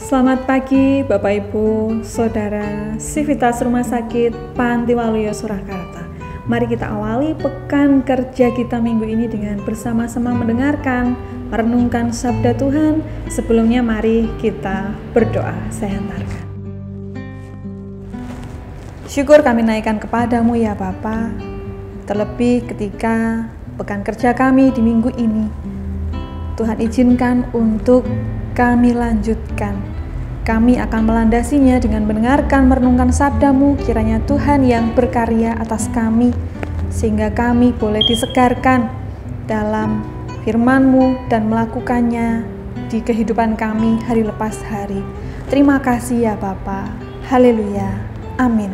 Selamat pagi Bapak Ibu, Saudara, Sivitas Rumah Sakit Panti Waluyo Surakarta. Mari kita awali pekan kerja kita minggu ini dengan bersama-sama mendengarkan, merenungkan sabda Tuhan. Sebelumnya mari kita berdoa. Saya hantarkan. Syukur kami naikkan kepadamu ya Bapa, terlebih ketika pekan kerja kami di minggu ini. Tuhan izinkan untuk kami lanjutkan. Kami akan melandasinya dengan mendengarkan, merenungkan sabda-Mu. Kiranya Tuhan yang berkarya atas kami, sehingga kami boleh disegarkan dalam firman-Mu dan melakukannya di kehidupan kami hari lepas hari. Terima kasih ya Bapa. Haleluya. Amin.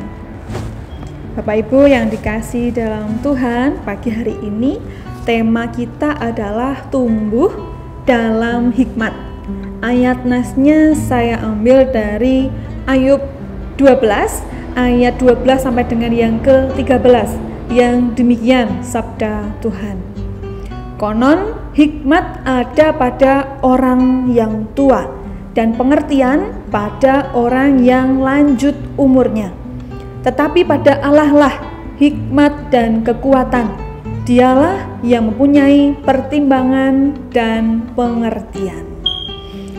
Bapak Ibu yang dikasihi dalam Tuhan, pagi hari ini tema kita adalah tumbuh dalam hikmat. Ayat nasnya saya ambil dari Ayub 12 ayat 12 sampai dengan yang ke-13, yang demikian sabda Tuhan. Konon hikmat ada pada orang yang tua dan pengertian pada orang yang lanjut umurnya. Tetapi pada Allah lah hikmat dan kekuatan. Dialah yang mempunyai pertimbangan dan pengertian.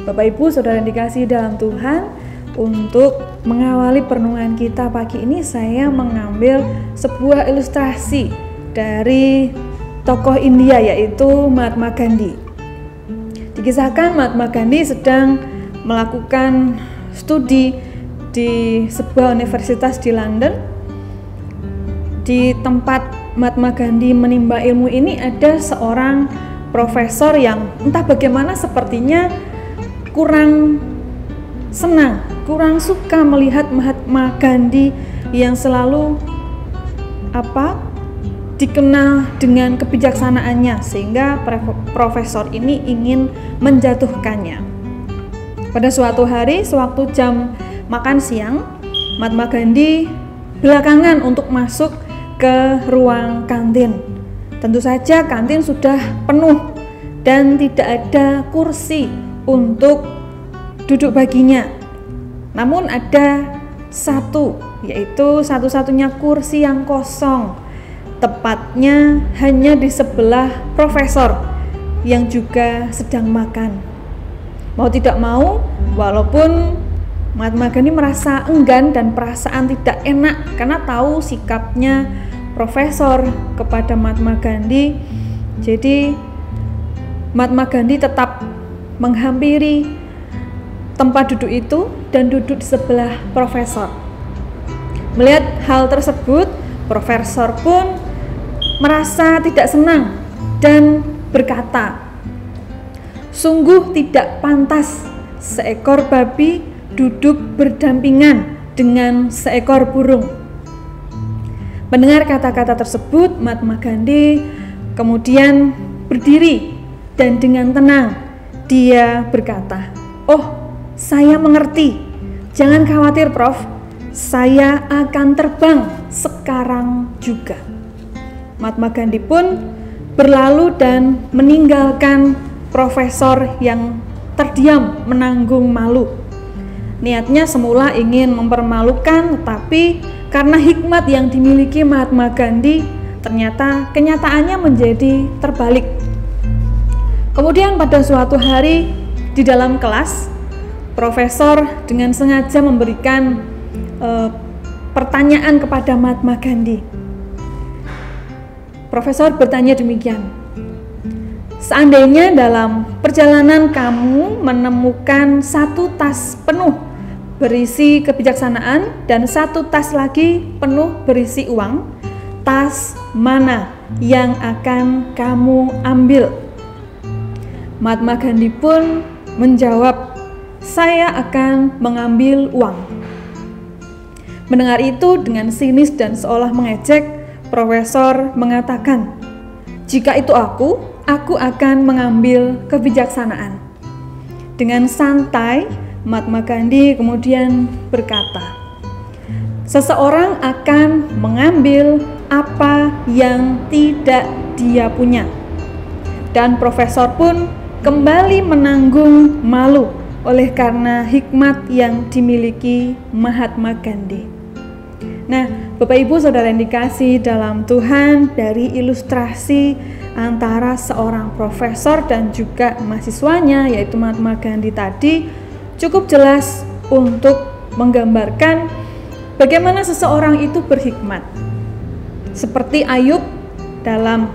Bapak Ibu Saudara yang dikasihi dalam Tuhan, untuk mengawali perenungan kita pagi ini saya mengambil sebuah ilustrasi dari tokoh India, yaitu Mahatma Gandhi. Dikisahkan Mahatma Gandhi sedang melakukan studi di sebuah universitas di London. Di tempat Mahatma Gandhi menimba ilmu ini ada seorang profesor yang entah bagaimana sepertinya kurang senang, kurang suka melihat Mahatma Gandhi yang selalu dikenal dengan kebijaksanaannya, sehingga profesor ini ingin menjatuhkannya. Pada suatu hari, sewaktu jam makan siang, Mahatma Gandhi belakangan untuk masuk ke ruang kantin. Tentu saja kantin sudah penuh dan tidak ada kursi untuk duduk baginya. Namun ada satu, yaitu satu-satunya kursi yang kosong, tepatnya hanya di sebelah profesor yang juga sedang makan. Mau tidak mau, walaupun Mahatma Gandhi merasa enggan dan perasaan tidak enak karena tahu sikapnya profesor kepada Mahatma Gandhi, jadi Mahatma Gandhi tetap menghampiri tempat duduk itu dan duduk di sebelah profesor. Melihat hal tersebut, profesor pun merasa tidak senang dan berkata, "Sungguh tidak pantas seekor babi duduk berdampingan dengan seekor burung." Mendengar kata-kata tersebut, Mahatma Gandhi kemudian berdiri dan dengan tenang dia berkata, "Oh, saya mengerti. Jangan khawatir, Prof. Saya akan terbang sekarang juga." Mahatma Gandhi pun berlalu dan meninggalkan profesor yang terdiam menanggung malu. Niatnya semula ingin mempermalukan, tetapi karena hikmat yang dimiliki Mahatma Gandhi, ternyata kenyataannya menjadi terbalik. Kemudian pada suatu hari di dalam kelas, profesor dengan sengaja memberikan pertanyaan kepada Mahatma Gandhi. Profesor bertanya demikian, "Seandainya dalam perjalanan kamu menemukan satu tas penuh berisi kebijaksanaan dan satu tas lagi penuh berisi uang, tas mana yang akan kamu ambil?" Mahatma Gandhi pun menjawab, "Saya akan mengambil uang." Mendengar itu dengan sinis dan seolah mengejek, profesor mengatakan, "Jika itu aku akan mengambil kebijaksanaan." Dengan santai, Mahatma Gandhi kemudian berkata, "Seseorang akan mengambil apa yang tidak dia punya." Dan profesor pun kembali menanggung malu oleh karena hikmat yang dimiliki Mahatma Gandhi. Nah, Bapak Ibu Saudara yang dikasihi dalam Tuhan, dari ilustrasi antara seorang profesor dan juga mahasiswanya yaitu Mahatma Gandhi tadi cukup jelas untuk menggambarkan bagaimana seseorang itu berhikmat. Seperti Ayub dalam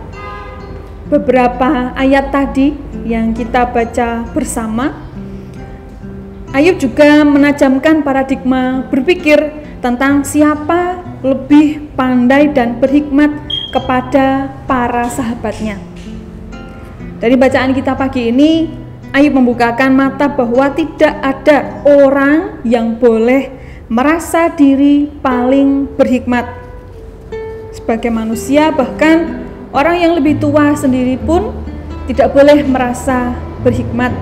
beberapa ayat tadi yang kita baca bersama, Ayub juga menajamkan paradigma berpikir tentang siapa lebih pandai dan berhikmat kepada para sahabatnya. Dari bacaan kita pagi ini, Ayub membukakan mata bahwa tidak ada orang yang boleh merasa diri paling berhikmat. Sebagai manusia, bahkan orang yang lebih tua sendiri pun tidak boleh merasa berhikmat.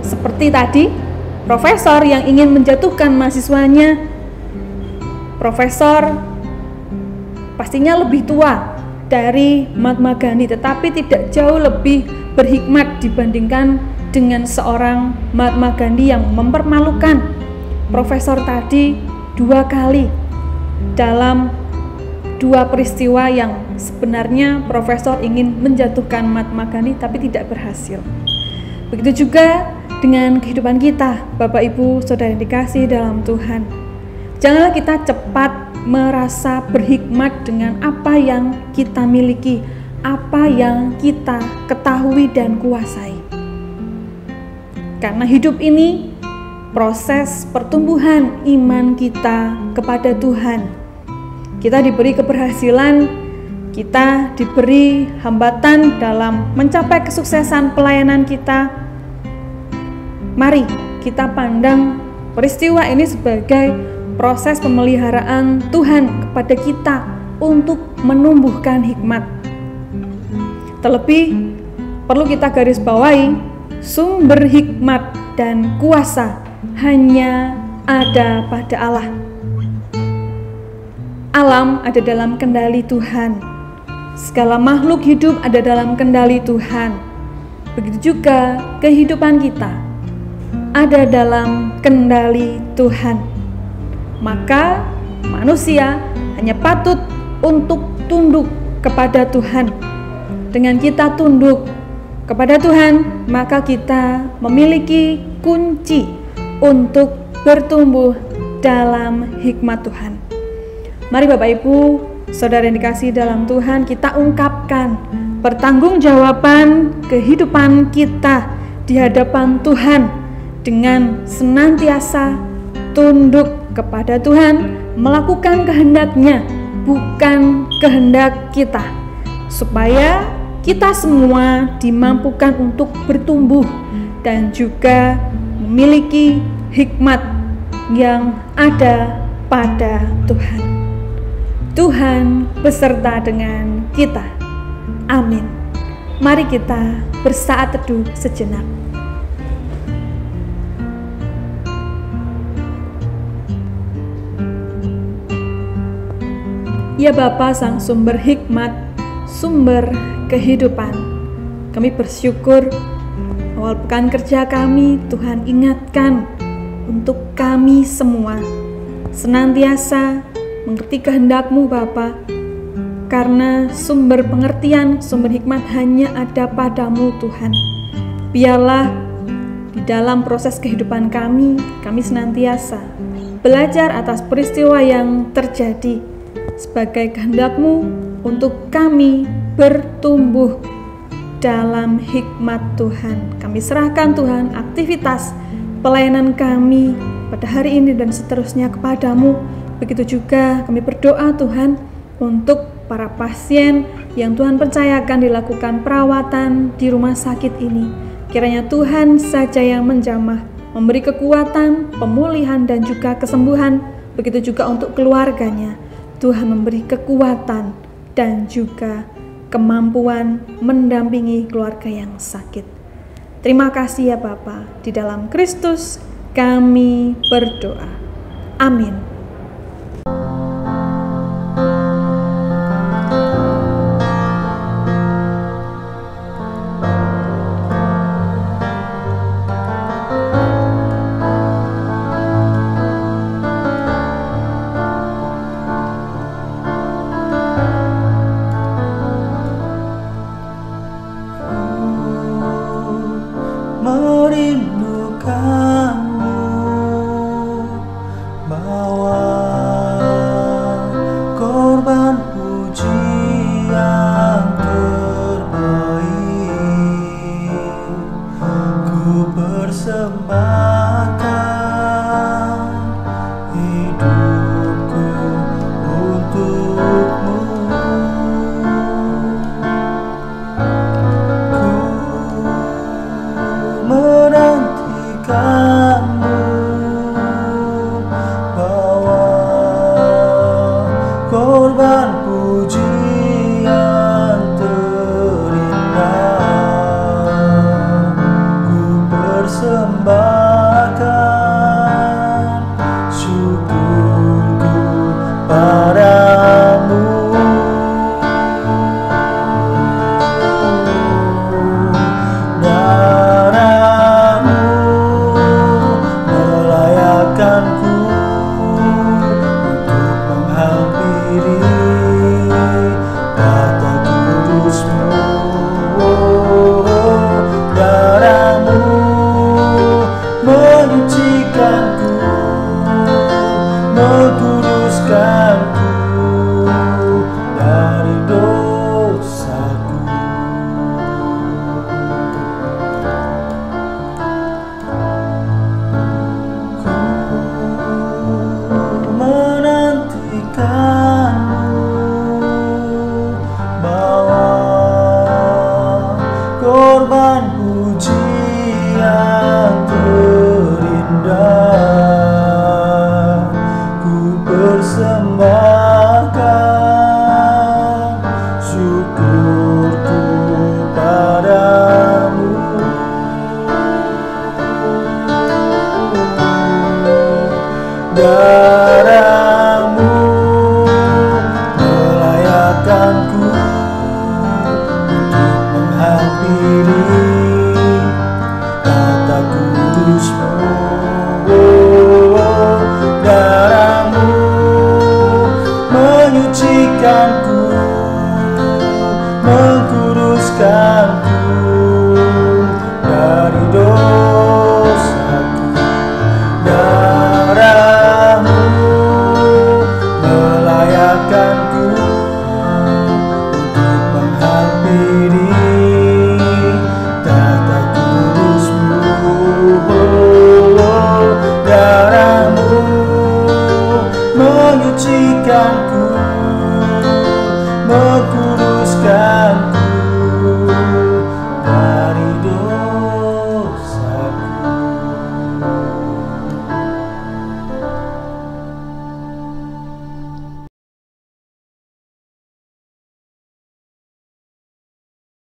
Seperti tadi, profesor yang ingin menjatuhkan mahasiswanya, profesor pastinya lebih tua dari Mahatma Gandhi, tetapi tidak jauh lebih berhikmat dibandingkan dengan seorang Mahatma Gandhi yang mempermalukan profesor tadi 2 kali dalam 2 peristiwa yang sebenarnya profesor ingin menjatuhkan Mahatma Gandhi tapi tidak berhasil. Begitu juga dengan kehidupan kita, Bapak Ibu Saudara yang dikasihi dalam Tuhan. Janganlah kita cepat merasa berhikmat dengan apa yang kita miliki, apa yang kita ketahui dan kuasai. Karena hidup ini proses pertumbuhan iman kita kepada Tuhan. Kita diberi keberhasilan, kita diberi hambatan dalam mencapai kesuksesan pelayanan kita. Mari kita pandang peristiwa ini sebagai proses pemeliharaan Tuhan kepada kita untuk menumbuhkan hikmat. Terlebih perlu kita garis bawahi, sumber hikmat dan kuasa hanya ada pada Allah. Alam ada dalam kendali Tuhan. Segala makhluk hidup ada dalam kendali Tuhan. Begitu juga kehidupan kita ada dalam kendali Tuhan. Maka manusia hanya patut untuk tunduk kepada Tuhan. Dengan kita tunduk kepada Tuhan, maka kita memiliki kunci untuk bertumbuh dalam hikmat Tuhan. Mari Bapak Ibu, Saudara yang dikasihi dalam Tuhan, kita ungkapkan pertanggungjawaban kehidupan kita di hadapan Tuhan dengan senantiasa tunduk kepada Tuhan, melakukan kehendak-Nya, bukan kehendak kita, supaya kita semua dimampukan untuk bertumbuh dan juga memiliki hikmat yang ada pada Tuhan. Tuhan beserta dengan kita. Amin. Mari kita bersaat teduh sejenak. Ya Bapa, Sang Sumber Hikmat, Sumber Kehidupan, kami bersyukur awal pekan kerja kami Tuhan ingatkan untuk kami semua senantiasa mengerti kehendak-Mu Bapa, karena sumber pengertian, sumber hikmat hanya ada pada-Mu Tuhan. Biarlah di dalam proses kehidupan kami senantiasa belajar atas peristiwa yang terjadi sebagai kehendak-Mu untuk kami bertumbuh dalam hikmat Tuhan. Kami serahkan Tuhan aktivitas pelayanan kami pada hari ini dan seterusnya kepada-Mu. Begitu juga kami berdoa Tuhan untuk para pasien yang Tuhan percayakan dilakukan perawatan di rumah sakit ini. Kiranya Tuhan saja yang menjamah, memberi kekuatan, pemulihan dan juga kesembuhan. Begitu juga untuk keluarganya. Tuhan memberi kekuatan dan juga kemampuan mendampingi keluarga yang sakit. Terima kasih ya Bapa, di dalam Kristus kami berdoa. Amin. menyucikanku, mengkuduskanku dari dosaku. Ku menantikanmu, bawa korban pujian terindah, ku persembahkan syukurku padamu. Darahmu melayakkanku untuk menghampiri kata kudusmu. Darahmu menyucikan